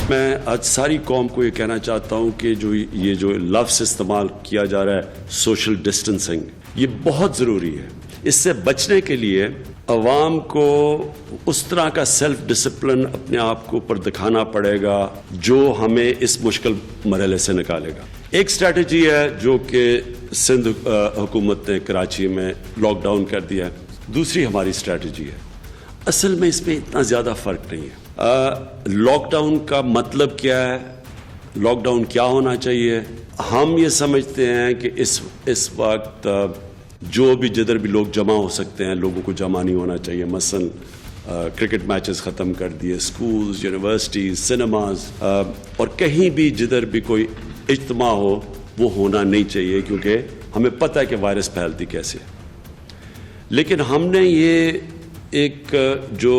میں آج ساری قوم کو یہ کہنا چاہتا ہوں کہ یہ جو لفظ استعمال کیا جا رہا ہے سوشل ڈسٹنسنگ، یہ بہت ضروری ہے۔ اس سے بچنے کے لیے عوام کو اس طرح کا سیلف ڈسپلن اپنے آپ کو اوپر دکھانا پڑے گا جو ہمیں اس مشکل مرحلے سے نکالے گا۔ ایک اسٹریٹجی ہے جو کہ سندھ حکومت نے کراچی میں لاک ڈاؤن کر دیا ہے، دوسری ہماری اسٹریٹجی ہے۔ اصل میں اس میں اتنا زیادہ فرق نہیں ہے۔ لاک ڈاؤن کا مطلب کیا ہے، لاک ڈاؤن کیا ہونا چاہیے؟ ہم یہ سمجھتے ہیں کہ اس وقت جو بھی جدھر بھی لوگ جمع ہو سکتے ہیں لوگوں کو جمع نہیں ہونا چاہیے۔ مثلا کرکٹ میچز ختم کر دیے، سکولز، یونیورسٹیز، سنیماز، اور کہیں بھی جدھر بھی کوئی اجتماع ہو وہ ہونا نہیں چاہیے، کیونکہ ہمیں پتہ ہے کہ وائرس پھیلتی کیسے ہے۔ لیکن ہم نے یہ ایک جو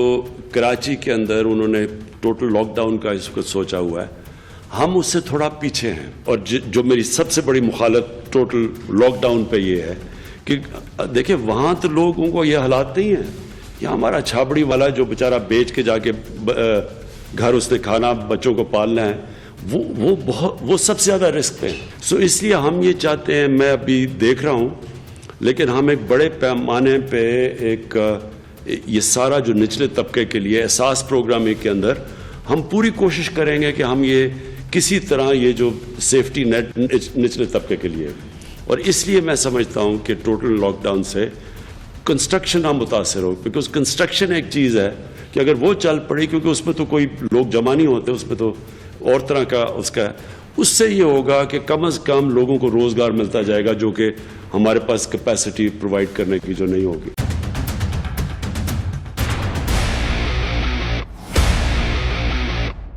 کراچی کے اندر انہوں نے ٹوٹل لاک ڈاؤن کا اس وقت سوچا ہوا ہے، ہم اس سے تھوڑا پیچھے ہیں۔ اور جو میری سب سے بڑی مخالفت ٹوٹل لاک ڈاؤن پہ یہ ہے کہ دیکھیں وہاں تو لوگوں کو یہ حالات نہیں ہیں۔ یہ ہمارا چھابڑی والا جو بیچارہ بیچ کے جا کے گھر اس نے کھانا بچوں کو پالنا ہے، وہ سب سے زیادہ رسک پہ ہیں۔ سو اس لیے ہم یہ چاہتے ہیں، میں ابھی دیکھ رہا ہوں، لیکن ہم ایک بڑے پیمانے پہ ایک یہ سارا جو نچلے طبقے کے لیے احساس پروگرام کے اندر ہم پوری کوشش کریں گے کہ ہم یہ کسی طرح یہ جو سیفٹی نیٹ نچلے طبقے کے لیے، اور اس لیے میں سمجھتا ہوں کہ ٹوٹل لاک ڈاؤن سے کنسٹرکشن نہ متاثر ہو، بیکاز کنسٹرکشن ایک چیز ہے کہ اگر وہ چل پڑی، کیونکہ اس میں تو کوئی لوگ جمع نہیں ہوتے، اس میں تو اور طرح کا اس سے یہ ہوگا کہ کم از کم لوگوں کو روزگار ملتا جائے گا، جو کہ ہمارے پاس کیپیسٹی پرووائڈ کرنے کی جو نہیں ہوگی۔